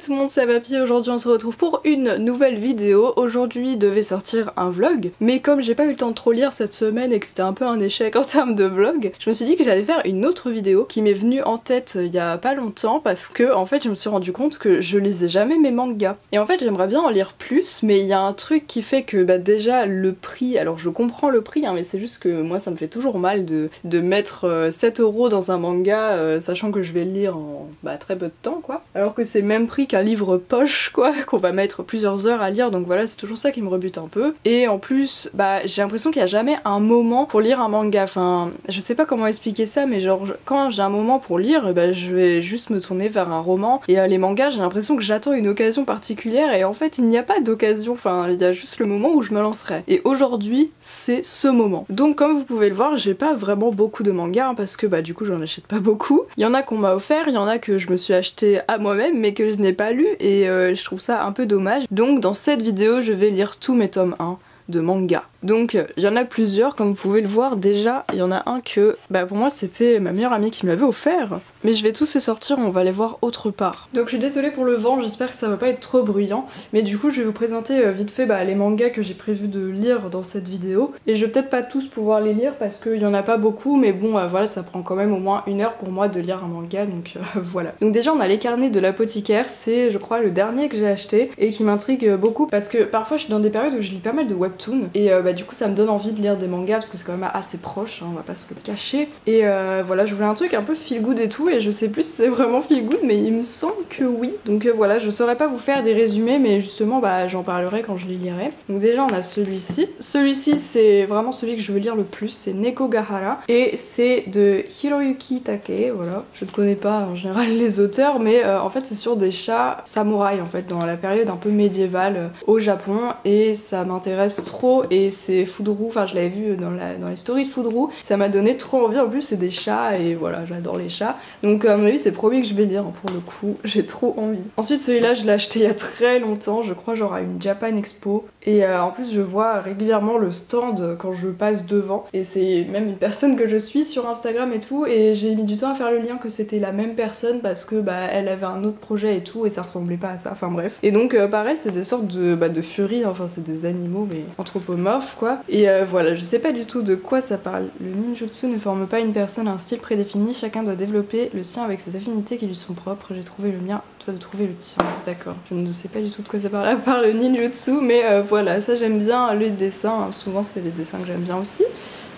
tout le monde, c'est Papy. Aujourd'hui on se retrouve pour une nouvelle vidéo. Aujourd'hui devait sortir un vlog, mais comme j'ai pas eu le temps de trop lire cette semaine et que c'était un peu un échec en termes de vlog, je me suis dit que j'allais faire une autre vidéo qui m'est venue en tête il y a pas longtemps parce que en fait je me suis rendu compte que je lisais jamais mes mangas. Et en fait j'aimerais bien en lire plus, mais il y a un truc qui fait que déjà le prix, alors je comprends le prix hein, mais c'est juste que moi ça me fait toujours mal de mettre 7 € dans un manga sachant que je vais le lire en très peu de temps quoi. Alors que c'est même prix qu'un livre poche quoi, qu'on va mettre plusieurs heures à lire, donc voilà c'est toujours ça qui me rebute un peu. Et en plus j'ai l'impression qu'il n'y a jamais un moment pour lire un manga, enfin je sais pas comment expliquer ça, mais genre quand j'ai un moment pour lire, je vais juste me tourner vers un roman, et les mangas j'ai l'impression que j'attends une occasion particulière et en fait il n'y a pas d'occasion, enfin il y a juste le moment où je me lancerai. Et aujourd'hui c'est ce moment. Donc comme vous pouvez le voir j'ai pas vraiment beaucoup de mangas hein, parce que du coup j'en achète pas beaucoup. Il y en a qu'on m'a offert, il y en a que je me suis acheté à moi-même mais que je n'ai pas lu et je trouve ça un peu dommage. Donc dans cette vidéo je vais lire tous mes tomes 1 de manga. Donc il y en a plusieurs, comme vous pouvez le voir déjà, il y en a un que pour moi c'était ma meilleure amie qui me l'avait offert, mais je vais tous les sortir, on va les voir autre part. Donc je suis désolée pour le vent, j'espère que ça va pas être trop bruyant, mais du coup je vais vous présenter vite fait les mangas que j'ai prévu de lire dans cette vidéo, et je vais peut-être pas tous pouvoir les lire parce qu'il y en a pas beaucoup, mais bon voilà ça prend quand même au moins 1 heure pour moi de lire un manga, donc voilà. Donc déjà on a Les Carnets de l'apothicaire, c'est je crois le dernier que j'ai acheté et qui m'intrigue beaucoup parce que parfois je suis dans des périodes où je lis pas mal de webtoons et du coup ça me donne envie de lire des mangas parce que c'est quand même assez proche, hein, on va pas se le cacher. Et voilà, je voulais un truc un peu feel good et tout, et je sais plus si c'est vraiment feel good, mais il me semble que oui. Donc voilà, je saurais pas vous faire des résumés, mais justement j'en parlerai quand je les lirai. Donc déjà on a celui-ci. Celui-ci c'est vraiment celui que je veux lire le plus, c'est Nekogahara, et c'est de Hiroyuki Take, voilà. Je ne connais pas en général les auteurs, mais en fait c'est sur des chats samouraïs en fait, dans la période un peu médiévale au Japon, et ça m'intéresse trop, et c'est Foudrou, enfin je l'avais vu dans les stories de Foudrou, ça m'a donné trop envie, en plus c'est des chats et voilà j'adore les chats, donc à mon avis c'est le premier que je vais lire pour le coup, j'ai trop envie. Ensuite celui-là je l'ai acheté il y a très longtemps, je crois genre à une Japan Expo, et en plus je vois régulièrement le stand quand je passe devant, et c'est même une personne que je suis sur Instagram et tout, et j'ai mis du temps à faire le lien que c'était la même personne parce que elle avait un autre projet et tout et ça ressemblait pas à ça, enfin bref. Et donc pareil c'est des sortes de furies, enfin c'est des animaux mais anthropomorphes quoi. Et voilà, je sais pas du tout de quoi ça parle. Le ninjutsu ne forme pas une personne à un style prédéfini, chacun doit développer le sien avec ses affinités qui lui sont propres. J'ai trouvé le mien, toi de trouver le tien. D'accord, je ne sais pas du tout de quoi ça parle à part le ninjutsu, mais voilà, ça j'aime bien le dessin, souvent c'est les dessins que j'aime bien aussi.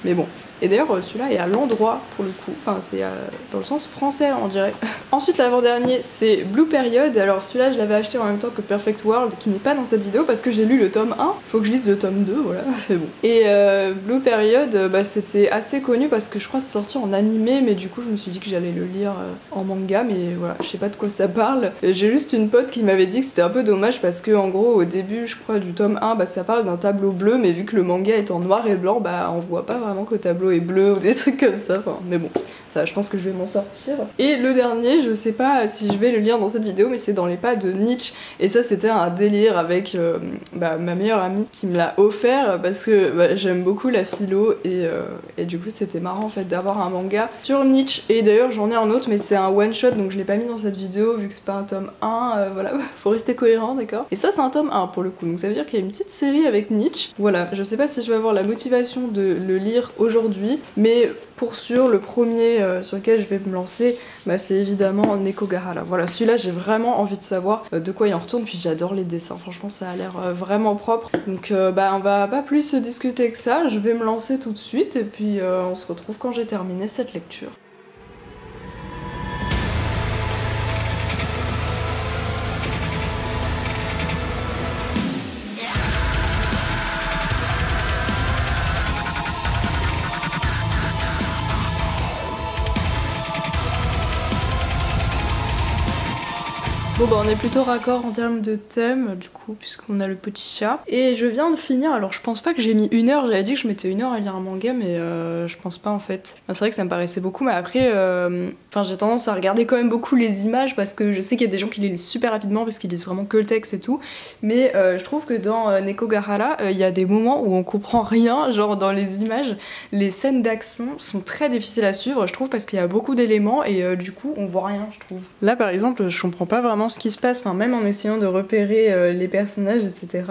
Mais bon, et d'ailleurs celui-là est à l'endroit pour le coup, enfin c'est dans le sens français on dirait. Ensuite l'avant-dernier c'est Blue Period, alors celui-là je l'avais acheté en même temps que Perfect World qui n'est pas dans cette vidéo parce que j'ai lu le tome 1, faut que je lise le tome 2 voilà, mais bon. Et Blue Period c'était assez connu parce que je crois que c'est sorti en animé, mais du coup je me suis dit que j'allais le lire en manga, mais voilà je sais pas de quoi ça parle. J'ai juste une pote qui m'avait dit que c'était un peu dommage parce que en gros au début je crois du tome 1 ça parle d'un tableau bleu, mais vu que le manga est en noir et blanc on voit pas vraiment que le tableau est bleu ou des trucs comme ça, enfin mais bon ça je pense que je vais m'en sortir. Et le dernier je sais pas si je vais le lire dans cette vidéo, mais c'est Dans les pas de Nietzsche, et ça c'était un délire avec ma meilleure amie qui me l'a offert parce que j'aime beaucoup la philo et du coup c'était marrant en fait d'avoir un manga sur Nietzsche. Et d'ailleurs j'en ai un autre mais c'est un one shot donc je l'ai pas mis dans cette vidéo vu que c'est pas un tome 1, voilà faut rester cohérent, d'accord. Et ça c'est un tome 1 pour le coup, donc ça veut dire qu'il y a une petite série avec Nietzsche. Voilà, je sais pas si je vais avoir la motivation de le lire aujourd'hui, mais pour sûr le premier sur lequel je vais me lancer c'est évidemment Nekogahara. Voilà, celui-là j'ai vraiment envie de savoir de quoi il en retourne, puis j'adore les dessins, franchement ça a l'air vraiment propre. Donc on va pas plus discuter que ça, je vais me lancer tout de suite et puis on se retrouve quand j'ai terminé cette lecture. Bon on est plutôt raccord en termes de thème du coup puisqu'on a le petit chat. Et je viens de finir, alors je pense pas que j'ai mis 1 heure, j'avais dit que je mettais 1 heure à lire un manga mais je pense pas en fait. C'est vrai que ça me paraissait beaucoup, mais après j'ai tendance à regarder quand même beaucoup les images parce que je sais qu'il y a des gens qui les lisent super rapidement parce qu'ils lisent vraiment que le texte et tout. Mais je trouve que dans Nekogahara il y a des moments où on comprend rien, genre dans les images, les scènes d'action sont très difficiles à suivre je trouve parce qu'il y a beaucoup d'éléments et du coup on voit rien je trouve. Là par exemple je comprends pas vraiment vraiment ce qui se passe, enfin même en essayant de repérer les personnages, etc.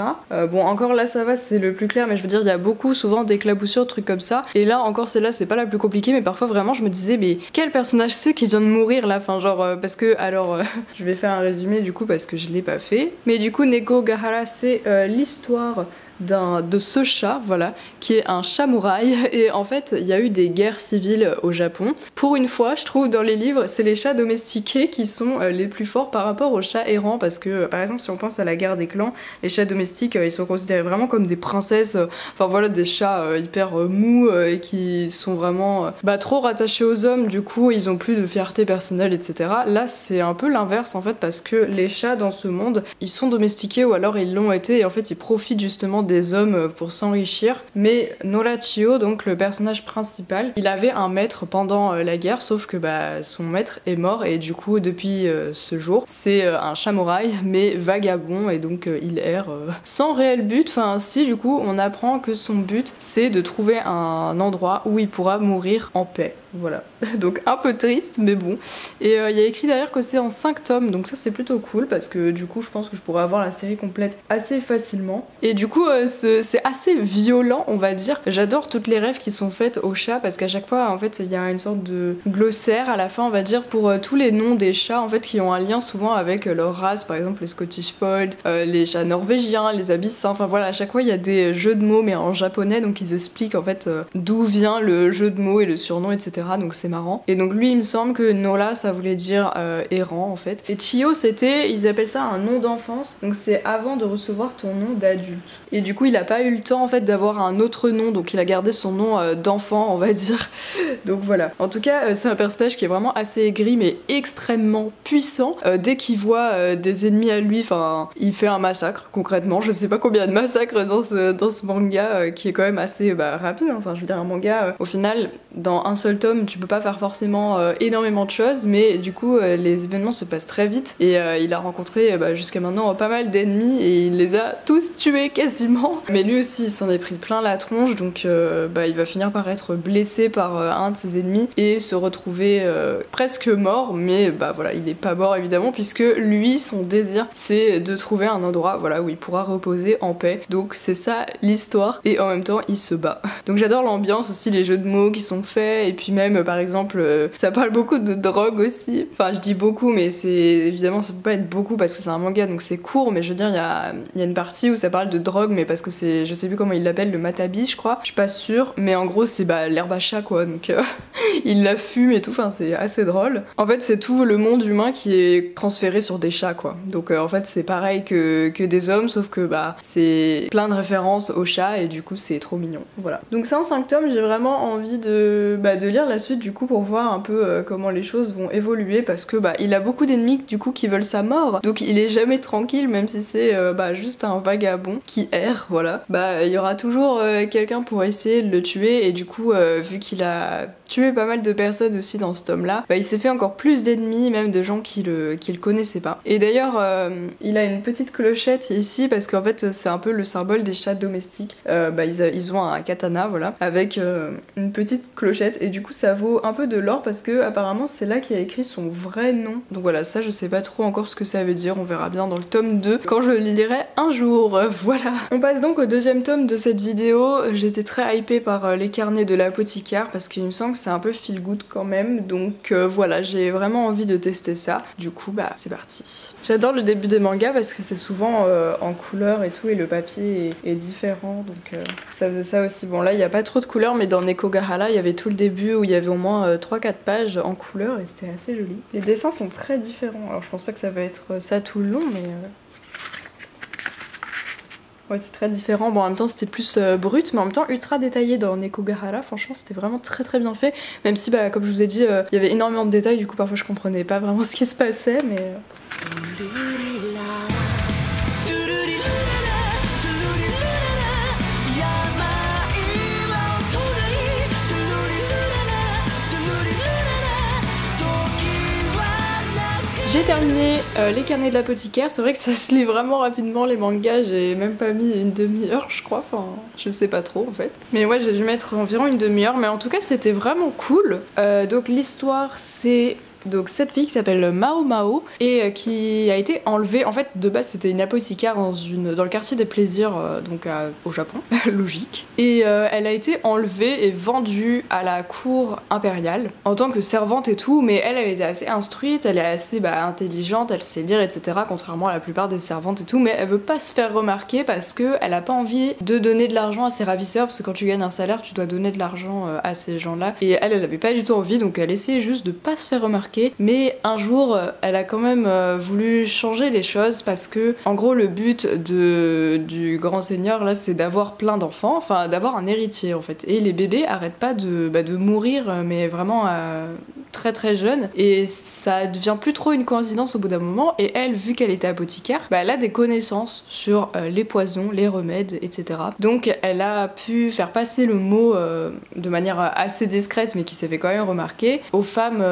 Bon, encore là ça va, c'est le plus clair, mais je veux dire il y a beaucoup souvent d'éclaboussures, trucs comme ça. Et là encore celle-là c'est pas la plus compliquée, mais parfois vraiment je me disais mais quel personnage c'est qui vient de mourir là, enfin genre parce que alors je vais faire un résumé du coup parce que je l'ai pas fait. Mais du coup Neko Gahara c'est l'histoire de ce chat, voilà, qui est un samouraï. Et en fait il y a eu des guerres civiles au Japon. Pour une fois je trouve dans les livres c'est les chats domestiqués qui sont les plus forts par rapport aux chats errants, parce que par exemple si on pense à la guerre des clans, les chats domestiques ils sont considérés vraiment comme des princesses, enfin voilà, des chats hyper mous et qui sont vraiment trop rattachés aux hommes, du coup ils ont plus de fierté personnelle, etc. Là c'est un peu l'inverse en fait, parce que les chats dans ce monde ils sont domestiqués ou alors ils l'ont été, et en fait ils profitent justement des hommes pour s'enrichir. Mais Norachio, donc le personnage principal, il avait un maître pendant la guerre, sauf que son maître est mort, et du coup depuis ce jour c'est un samouraï mais vagabond, et donc il erre sans réel but. Enfin si, du coup on apprend que son but c'est de trouver un endroit où il pourra mourir en paix. Voilà, donc un peu triste mais bon. Et il y a écrit derrière que c'est en 5 tomes, donc ça c'est plutôt cool, parce que du coup je pense que je pourrais avoir la série complète assez facilement. Et du coup c'est assez violent on va dire. J'adore toutes les rêves qui sont faites aux chats, parce qu'à chaque fois en fait il y a une sorte de glossaire à la fin on va dire pour tous les noms des chats en fait qui ont un lien souvent avec leur race, par exemple les Scottish Fold, les chats norvégiens, les abyssins, enfin voilà, à chaque fois il y a des jeux de mots mais en japonais, donc ils expliquent en fait d'où vient le jeu de mots et le surnom, etc. Donc c'est marrant. Et donc lui il me semble que Nola ça voulait dire errant en fait. Et Chio c'était, ils appellent ça un nom d'enfance, donc c'est avant de recevoir ton nom d'adulte. Et du coup il a pas eu le temps en fait d'avoir un autre nom, donc il a gardé son nom d'enfant on va dire. Donc voilà. En tout cas c'est un personnage qui est vraiment assez aigri mais extrêmement puissant. Dès qu'il voit des ennemis à lui, enfin il fait un massacre concrètement. Je sais pas combien de massacres dans ce manga qui est quand même assez rapide, hein. Enfin je veux dire un manga au final dans un seul tome tu peux pas faire forcément énormément de choses, mais du coup les événements se passent très vite, et il a rencontré jusqu'à maintenant pas mal d'ennemis et il les a tous tués quasiment. Mais lui aussi il s'en est pris plein la tronche, donc il va finir par être blessé par un de ses ennemis et se retrouver presque mort, mais voilà, il est pas mort évidemment, puisque lui son désir c'est de trouver un endroit voilà où il pourra reposer en paix. Donc c'est ça l'histoire, et en même temps il se bat. Donc j'adore l'ambiance aussi, les jeux de mots qui sont faits, et puis même par exemple ça parle beaucoup de drogue aussi. Enfin je dis beaucoup mais c'est évidemment ça peut pas être beaucoup parce que c'est un manga donc c'est court, mais je veux dire il y a une partie où ça parle de drogue, mais parce que c'est, je sais plus comment il l'appelle, le matabi je crois, je suis pas sûre, mais en gros c'est l'herbe à chat quoi, donc il la fume et tout, enfin c'est assez drôle. En fait c'est tout le monde humain qui est transféré sur des chats quoi, donc en fait c'est pareil que des hommes, sauf que c'est plein de références aux chats et du coup c'est trop mignon. Voilà, donc ça en 5 tomes, j'ai vraiment envie de lire la suite du coup pour voir un peu comment les choses vont évoluer, parce que il a beaucoup d'ennemis du coup qui veulent sa mort, donc il est jamais tranquille, même si c'est juste un vagabond qui erre, voilà. Il y aura toujours quelqu'un pour essayer de le tuer, et du coup vu qu'il a tué pas mal de personnes aussi dans ce tome là, il s'est fait encore plus d'ennemis, même de gens qui le connaissaient pas. Et d'ailleurs il a une petite clochette ici parce qu'en fait c'est un peu le symbole des chats domestiques. Ils ont un katana voilà, avec une petite clochette, et du coup ça vaut un peu de l'or parce que apparemment c'est là qu'il a écrit son vrai nom. Donc voilà, ça je sais pas trop encore ce que ça veut dire, on verra bien dans le tome 2 quand je le lirai un jour. Voilà. On passe donc au deuxième tome de cette vidéo. J'étais très hypée par les carnets de l'apothicaire parce qu'il me semble que c'est un peu feel good quand même, donc voilà, j'ai vraiment envie de tester ça. Du coup c'est parti. J'adore le début des mangas parce que c'est souvent en couleur et tout, et le papier est différent, donc ça faisait ça aussi. Bon là il n'y a pas trop de couleurs, mais dans Neko Gahara il y avait tout le début où il y avait au moins 3-4 pages en couleur et c'était assez joli. Les dessins sont très différents, alors je pense pas que ça va être ça tout le long, mais ouais c'est très différent. Bon en même temps c'était plus brut, mais en même temps ultra détaillé dans Neko Gahara. Franchement c'était vraiment très très bien fait, même si comme je vous ai dit il y avait énormément de détails, du coup parfois je comprenais pas vraiment ce qui se passait, mais j'ai terminé les carnets de l'apothicaire. C'est vrai que ça se lit vraiment rapidement les mangas, j'ai même pas mis une demi-heure je crois, enfin je sais pas trop en fait. Mais ouais j'ai dû mettre environ une demi-heure, mais en tout cas c'était vraiment cool. Donc l'histoire c'est Donc cette fille qui s'appelle Mao Mao et qui a été enlevée, en fait de base c'était une apothicaire dans le quartier des plaisirs donc au Japon, logique. Et elle a été enlevée et vendue à la cour impériale en tant que servante et tout, mais elle était assez instruite, elle est assez intelligente, elle sait lire etc. contrairement à la plupart des servantes et tout, mais elle veut pas se faire remarquer parce que elle a pas envie de donner de l'argent à ses ravisseurs parce que quand tu gagnes un salaire tu dois donner de l'argent à ces gens là et elle avait pas du tout envie donc elle essayait juste de pas se faire remarquer, mais un jour elle a quand même voulu changer les choses parce que en gros le but du grand seigneur là c'est d'avoir plein d'enfants, enfin d'avoir un héritier en fait, et les bébés arrêtent pas de mourir mais vraiment très très jeune et ça devient plus trop une coïncidence au bout d'un moment. Et elle, vu qu'elle était apothicaire, elle a des connaissances sur les poisons, les remèdes etc. Donc elle a pu faire passer le mot de manière assez discrète mais qui s'est fait quand même remarquer aux femmes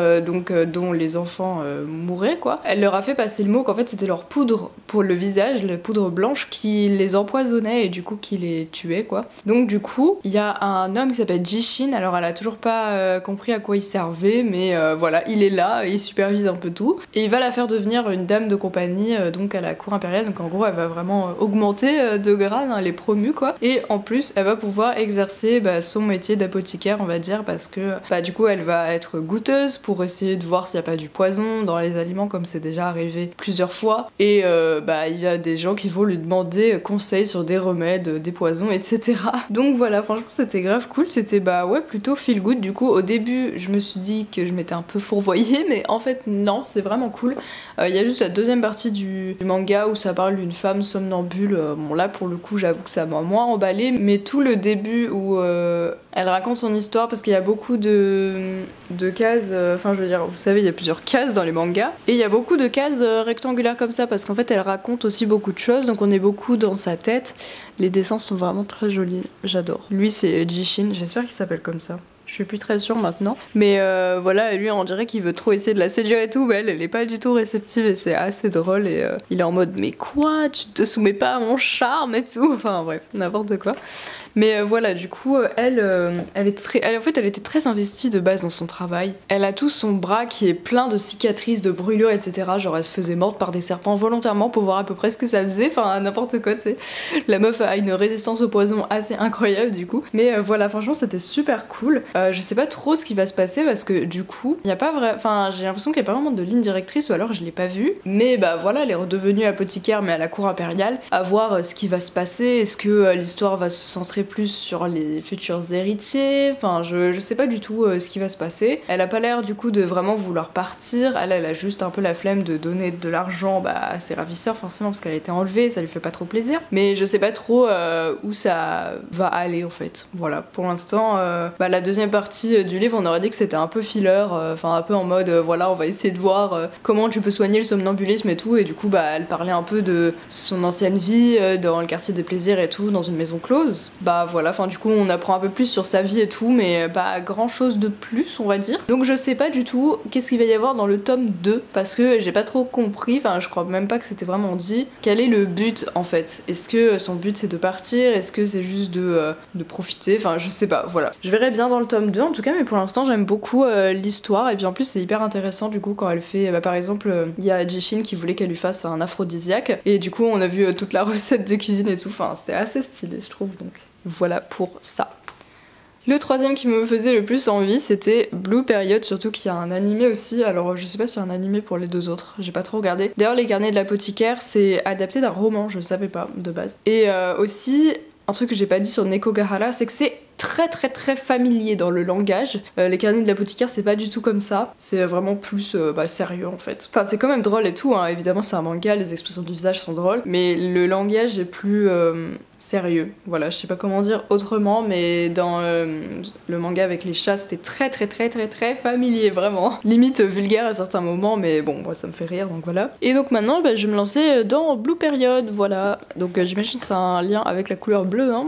dont les enfants mouraient quoi. Elle leur a fait passer le mot qu'en fait c'était leur poudre pour le visage, la poudre blanche qui les empoisonnait et du coup qui les tuait quoi. Donc du coup il y a un homme qui s'appelle Jishin, alors elle a toujours pas compris à quoi il servait mais voilà il est là et il supervise un peu tout et il va la faire devenir une dame de compagnie donc à la cour impériale, donc en gros elle va vraiment augmenter de grade, hein, elle est promue quoi, et en plus elle va pouvoir exercer son métier d'apothicaire on va dire parce que du coup elle va être goûteuse pour essayer de voir s'il n'y a pas du poison dans les aliments comme c'est déjà arrivé plusieurs fois et il y a des gens qui vont lui demander conseil sur des remèdes, des poisons etc. Donc voilà, franchement c'était grave cool, c'était ouais plutôt feel good. Du coup au début je me suis dit que je m'étais un peu fourvoyée mais en fait non, c'est vraiment cool. Il y a juste la deuxième partie du manga où ça parle d'une femme somnambule, bon là pour le coup j'avoue que ça m'a moins emballé, mais tout le début où elle raconte son histoire parce qu'il y a beaucoup de cases, enfin je veux dire vous savez il y a plusieurs cases dans les mangas et il y a beaucoup de cases rectangulaires comme ça parce qu'en fait elle raconte aussi beaucoup de choses donc on est beaucoup dans sa tête. Les dessins sont vraiment très jolis, j'adore. Lui c'est Jishin, j'espère qu'il s'appelle comme ça. Je suis plus très sûre maintenant. Mais voilà, lui on dirait qu'il veut trop essayer de la séduire et tout, mais elle est pas du tout réceptive et c'est assez drôle et il est en mode mais quoi, tu te soumets pas à mon charme et tout, enfin bref, n'importe quoi. Mais voilà, du coup, elle était très investie de base dans son travail. Elle a tout son bras qui est plein de cicatrices, de brûlures, etc. Genre elle se faisait morte par des serpents volontairement pour voir à peu près ce que ça faisait. Enfin, n'importe quoi, tu sais. La meuf a une résistance au poison assez incroyable, du coup. Mais voilà, franchement, c'était super cool. Je sais pas trop ce qui va se passer parce que du coup, il y a pas vrai. Enfin, j'ai l'impression qu'il y a pas vraiment de ligne directrice ou alors je l'ai pas vue. Mais voilà, elle est redevenue apothicaire, mais à la cour impériale. À voir ce qui va se passer. Est-ce que l'histoire va se centrer plus sur les futurs héritiers, enfin je sais pas du tout ce qui va se passer. Elle a pas l'air du coup de vraiment vouloir partir, elle a juste un peu la flemme de donner de l'argent à ses ravisseurs forcément parce qu'elle a été enlevée, ça lui fait pas trop plaisir, mais je sais pas trop où ça va aller en fait. Voilà, pour l'instant la deuxième partie du livre on aurait dit que c'était un peu filler, enfin un peu en mode voilà on va essayer de voir comment tu peux soigner le somnambulisme et tout, et du coup elle parlait un peu de son ancienne vie dans le quartier des plaisirs et tout, dans une maison close. Voilà, enfin du coup on apprend un peu plus sur sa vie et tout, mais pas grand chose de plus on va dire. Donc je sais pas du tout qu'est-ce qu'il va y avoir dans le tome 2 parce que j'ai pas trop compris, enfin je crois même pas que c'était vraiment dit quel est le but en fait. Est-ce que son but c'est de partir, est-ce que c'est juste de profiter, enfin je sais pas, voilà. Je verrai bien dans le tome 2 en tout cas, mais pour l'instant j'aime beaucoup l'histoire et puis en plus c'est hyper intéressant du coup quand elle fait, par exemple il y a Jishin qui voulait qu'elle lui fasse un aphrodisiaque et du coup on a vu toute la recette de cuisine et tout, enfin c'était assez stylé je trouve, donc voilà pour ça. Le troisième qui me faisait le plus envie c'était Blue Period, surtout qu'il y a un animé aussi, alors je sais pas s'il y a un animé pour les deux autres, j'ai pas trop regardé. D'ailleurs les carnets de l'apothicaire c'est adapté d'un roman, je le savais pas de base. Et aussi un truc que j'ai pas dit sur Nekogahara c'est que c'est très familier dans le langage. Les carnets de l'apothicaire c'est pas du tout comme ça, c'est vraiment plus sérieux en fait. Enfin c'est quand même drôle et tout, hein. Évidemment c'est un manga, les expressions du visage sont drôles, mais le langage est plus sérieux. Voilà, je sais pas comment dire autrement, mais dans le manga avec les chats c'était très familier vraiment. Limite vulgaire à certains moments, mais bon moi ça me fait rire donc voilà. Et donc maintenant je vais me lancer dans Blue Period, voilà. Donc j'imagine que ça a un lien avec la couleur bleue, hein.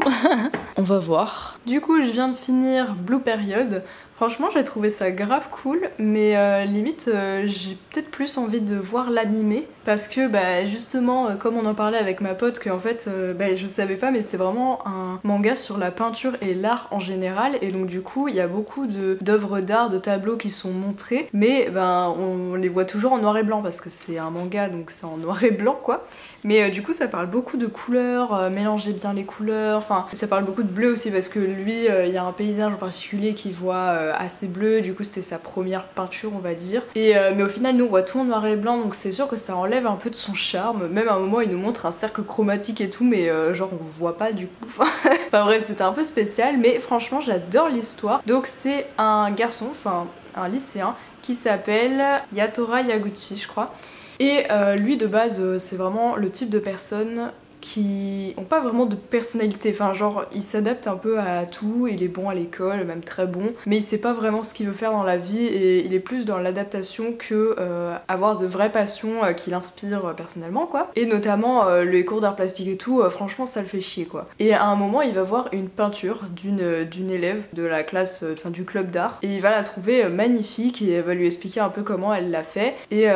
On va voir. Du coup je viens de finir Blue Period. Franchement j'ai trouvé ça grave cool, mais limite j'ai peut-être plus envie de voir l'animé parce que bah justement comme on en parlait avec ma pote qu'en fait bah, je savais pas mais c'était vraiment un manga sur la peinture et l'art en général et donc du coup il y a beaucoup d'œuvres d'art, de tableaux qui sont montrés mais ben on les voit toujours en noir et blanc parce que c'est un manga donc c'est en noir et blanc quoi. Mais du coup ça parle beaucoup de couleurs, mélanger bien les couleurs, enfin ça parle beaucoup de bleu aussi parce que lui il y a un paysage en particulier qu'il voit assez bleu, du coup c'était sa première peinture on va dire. Et mais au final nous on voit tout en noir et blanc donc c'est sûr que ça enlève un peu de son charme, même à un moment il nous montre un cercle chromatique et tout mais genre on voit pas du coup, enfin bref c'était un peu spécial mais franchement j'adore l'histoire. Donc c'est un garçon, enfin un lycéen qui s'appelle Yatora Yaguchi je crois. Et lui de base c'est vraiment le type de personne qui ont pas vraiment de personnalité, enfin genre il s'adapte un peu à tout, il est bon à l'école, même très bon, mais il sait pas vraiment ce qu'il veut faire dans la vie et il est plus dans l'adaptation que avoir de vraies passions qui l'inspirent personnellement quoi. Et notamment les cours d'art plastique et tout, franchement ça le fait chier quoi. Et à un moment il va voir une peinture d'une élève de la classe, enfin du club d'art, et il va la trouver magnifique et elle va lui expliquer un peu comment elle l'a fait et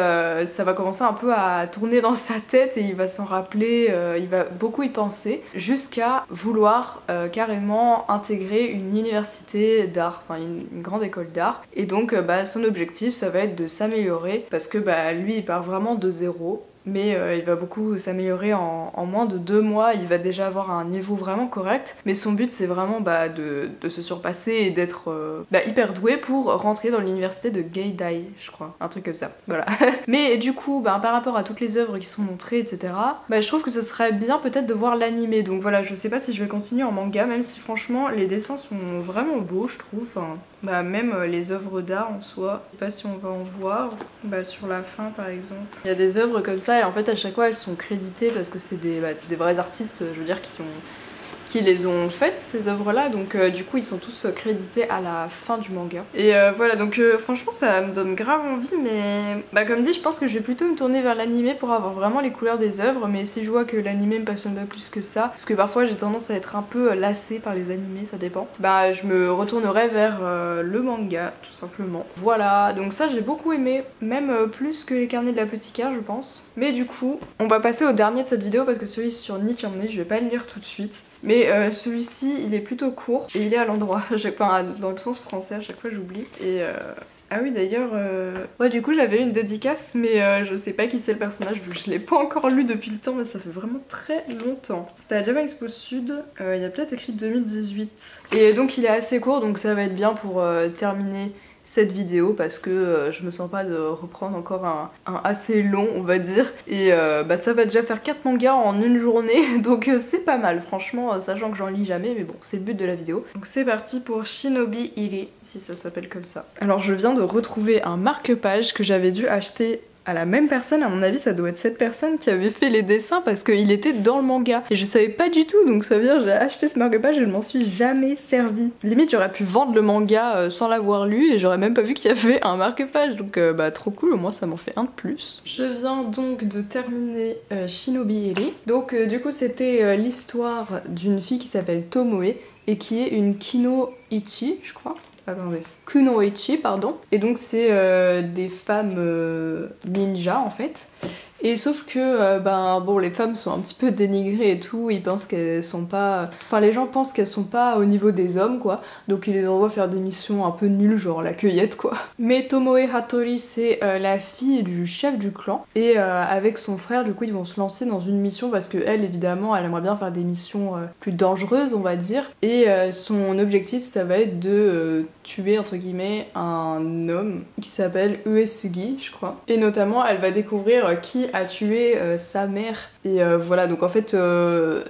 ça va commencer un peu à tourner dans sa tête et il va s'en rappeler, il va beaucoup y penser jusqu'à vouloir carrément intégrer une université d'art, enfin une grande école d'art. Et donc bah, son objectif ça va être de s'améliorer parce que bah, lui il part vraiment de zéro. Mais il va beaucoup s'améliorer en moins de 2 mois, il va déjà avoir un niveau vraiment correct. Mais son but c'est vraiment bah, de se surpasser et d'être bah, hyper doué pour rentrer dans l'université de Geidai, je crois. Un truc comme ça, voilà. Mais du coup, bah, par rapport à toutes les œuvres qui sont montrées, etc., bah, je trouve que ce serait bien peut-être de voir l'animé. Donc voilà, je sais pas si je vais continuer en manga, même si franchement les dessins sont vraiment beaux, je trouve. Enfin, bah, même les œuvres d'art en soi. Je sais pas si on va en voir, bah, sur la fin par exemple. Il y a des œuvres comme ça et en fait à chaque fois elles sont créditées parce que c'est des vrais artistes, je veux dire, qui les ont faites ces œuvres là, donc du coup ils sont tous crédités à la fin du manga. Et voilà donc franchement ça me donne grave envie mais bah comme dit je pense que je vais plutôt me tourner vers l'animé pour avoir vraiment les couleurs des œuvres, mais si je vois que l'animé me passionne pas plus que ça, parce que parfois j'ai tendance à être un peu lassée par les animés, ça dépend, bah je me retournerai vers le manga tout simplement. Voilà, donc ça j'ai beaucoup aimé, même plus que les carnets de l'apothicaire je pense. Mais du coup on va passer au dernier de cette vidéo parce que celui sur Nietzsche à mon avis je vais pas le lire tout de suite. Mais celui-ci il est plutôt court et il est à l'endroit, enfin dans le sens français à chaque fois j'oublie. Et ah oui d'ailleurs, ouais du coup j'avais une dédicace mais je sais pas qui c'est le personnage vu que je l'ai pas encore lu depuis le temps, mais ça fait vraiment très longtemps. C'était à Jama Expo Sud, il y a peut-être écrit 2018. Et donc il est assez court donc ça va être bien pour terminer cette vidéo parce que je me sens pas de reprendre encore un assez long on va dire, et bah ça va déjà faire 4 mangas en une journée donc c'est pas mal franchement, sachant que j'en lis jamais, mais bon c'est le but de la vidéo. Donc c'est parti pour Shinobi Iri, si ça s'appelle comme ça. Alors je viens de retrouver un marque-page que j'avais dû acheter à la même personne, à mon avis ça doit être cette personne qui avait fait les dessins parce qu'il était dans le manga et je savais pas du tout, donc ça veut dire j'ai acheté ce marque-page et je m'en suis jamais servi. Limite j'aurais pu vendre le manga sans l'avoir lu et j'aurais même pas vu qu'il y avait un marque-page, donc bah trop cool, au moins ça m'en fait un de plus. Je viens donc de terminer Shinobi Eri. Donc du coup c'était l'histoire d'une fille qui s'appelle Tomoe et qui est une Kunoichi je crois. Attendez. Kunoichi, pardon. Et donc c'est des femmes ninja en fait. Et sauf que ben bon, les femmes sont un petit peu dénigrées et tout, ils pensent qu'elles sont pas, enfin les gens pensent qu'elles sont pas au niveau des hommes quoi, donc ils les envoient faire des missions un peu nulles genre la cueillette quoi. Mais Tomoe Hattori c'est la fille du chef du clan et avec son frère du coup ils vont se lancer dans une mission parce que elle évidemment elle aimerait bien faire des missions plus dangereuses on va dire, et son objectif ça va être de tuer entre guillemets un homme qui s'appelle Uesugi je crois, et notamment elle va découvrir qui a tué sa mère. Et voilà, donc en fait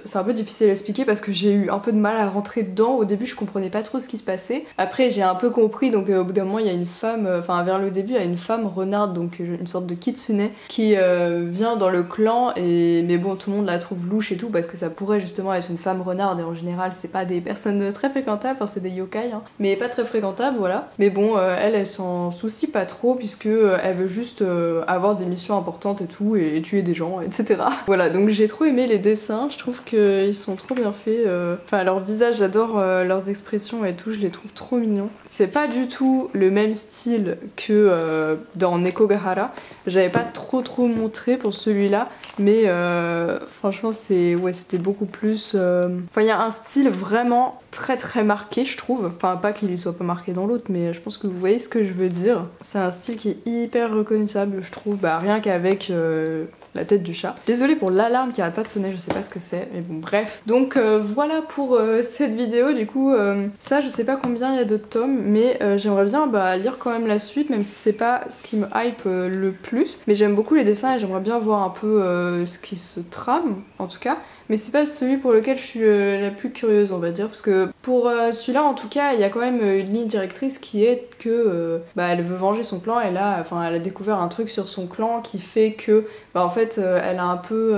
c'est un peu difficile à expliquer parce que j'ai eu un peu de mal à rentrer dedans. Au début je comprenais pas trop ce qui se passait, après j'ai un peu compris, donc au bout d'un moment il y a une femme, enfin vers le début il y a une femme renarde, donc une sorte de kitsune qui vient dans le clan, et mais bon tout le monde la trouve louche et tout parce que ça pourrait justement être une femme renarde et en général c'est pas des personnes très fréquentables, enfin c'est des yokai hein, mais pas très fréquentables voilà. Mais bon elle s'en soucie pas trop puisque elle veut juste avoir des missions importantes et tout et tuer des gens etc. Voilà, Voilà, donc j'ai trop aimé les dessins, je trouve qu'ils sont trop bien faits. Enfin, leur visage, j'adore leurs expressions et tout, je les trouve trop mignons. C'est pas du tout le même style que dans Nekogahara. J'avais pas trop montré pour celui-là, mais franchement, c'était beaucoup plus. Enfin, il y a un style vraiment très marqué, je trouve. Enfin, pas qu'il soit pas marqué dans l'autre, mais je pense que vous voyez ce que je veux dire. C'est un style qui est hyper reconnaissable, je trouve. Bah, rien qu'avec la tête du chat. Désolée pour l'alarme qui arrête pas de sonner, je sais pas ce que c'est, mais bon, bref. Donc voilà pour cette vidéo. Du coup, ça, je sais pas combien il y a de tomes, mais j'aimerais bien lire quand même la suite, même si c'est pas ce qui me hype le plus. Mais j'aime beaucoup les dessins et j'aimerais bien voir un peu ce qui se trame, en tout cas. Mais c'est pas celui pour lequel je suis la plus curieuse, on va dire, parce que pour celui-là, en tout cas, il y a quand même une ligne directrice qui est que elle veut venger son clan, et là, enfin, elle a découvert un truc sur son clan qui fait que, en fait, elle a un peu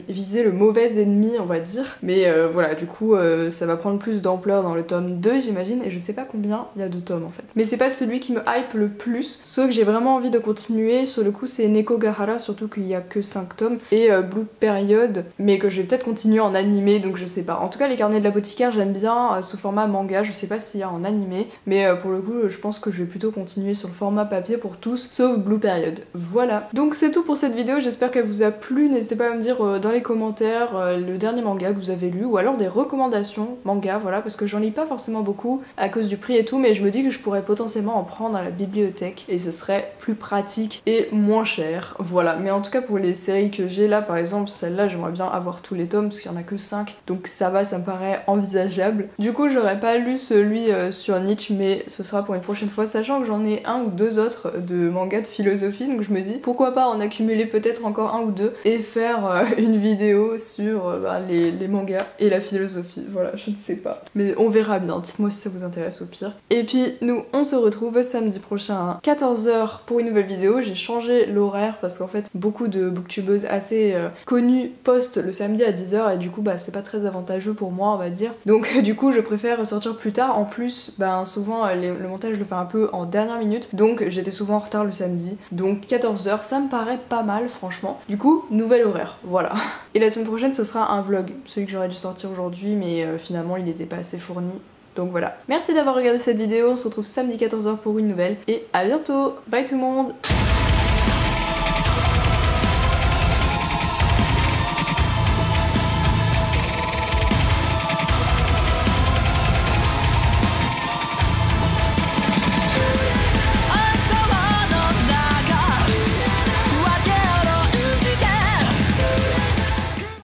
visé le mauvais ennemi, on va dire. Mais voilà, du coup, ça va prendre plus d'ampleur dans le tome 2, j'imagine, et je sais pas combien il y a de tomes, en fait. Mais c'est pas celui qui me hype le plus, ce que j'ai vraiment envie de continuer, sur le coup, c'est Nekogahara, surtout qu'il y a que 5 tomes, et Blue Period, mais que je vais peut-être continuer en animé, donc je sais pas. En tout cas, les carnets de l'apothicaire, j'aime bien sous format manga, je sais pas s'il y a en animé, mais pour le coup, je pense que je vais plutôt continuer sur le format papier pour tous, sauf Blue Period. Voilà. Donc c'est tout pour cette vidéo, j'espère qu'elle vous a plu. N'hésitez pas à me dire dans les commentaires le dernier manga que vous avez lu, ou alors des recommandations manga, voilà, parce que j'en lis pas forcément beaucoup à cause du prix et tout, mais je me dis que je pourrais potentiellement en prendre à la bibliothèque, et ce serait plus pratique et moins cher. Voilà. Mais en tout cas, pour les séries que j'ai là, par exemple, celle-là, j'aimerais bien avoir tous les tomes, parce qu'il y en a que 5, donc ça va, ça me paraît envisageable. Du coup, j'aurais pas lu celui sur Nietzsche, mais ce sera pour une prochaine fois, sachant que j'en ai un ou deux autres de mangas de philosophie, donc je me dis pourquoi pas en accumuler peut-être encore un ou deux et faire une vidéo sur les mangas et la philosophie. Voilà, je ne sais pas, mais on verra bien, dites-moi si ça vous intéresse au pire. Et puis nous, on se retrouve samedi prochain à 14 h pour une nouvelle vidéo. J'ai changé l'horaire parce qu'en fait beaucoup de booktubeuses assez connues postent le samedi à 10 h, et du coup c'est pas très avantageux pour moi, on va dire. Donc du coup je préfère sortir plus tard. En plus souvent le montage je le fais un peu en dernière minute, donc j'étais souvent en retard le samedi, donc 14 h ça me paraît pas mal franchement. Du coup nouvel horaire, voilà. Et la semaine prochaine ce sera un vlog, celui que j'aurais dû sortir aujourd'hui, mais finalement il n'était pas assez fourni. Donc voilà. Merci d'avoir regardé cette vidéo, on se retrouve samedi 14 h pour une nouvelle, et à bientôt. Bye tout le monde.